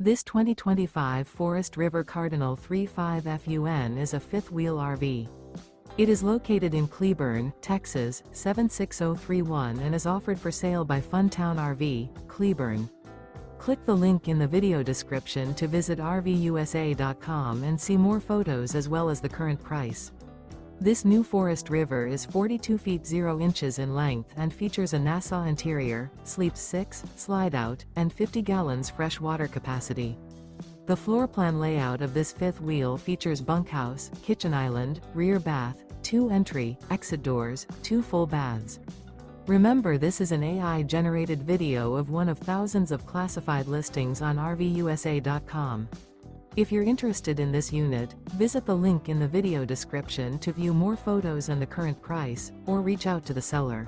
This 2025 Forest River Cardinal 35 FUN is a fifth-wheel RV. It is located in Cleburne, Texas, 76031 and is offered for sale by Funtown RV, Cleburne. Click the link in the video description to visit RVUSA.com and see more photos as well as the current price. This new Forest River is 42 feet 0 inches in length and features a NASSAU interior, sleeps 6, slide-out, and 50 gallons fresh water capacity. The floor plan layout of this fifth wheel features bunkhouse, kitchen island, rear bath, 2 entry, exit doors, 2 full baths. Remember, this is an AI-generated video of one of thousands of classified listings on RVUSA.com. If you're interested in this unit, visit the link in the video description to view more photos and the current price, or reach out to the seller.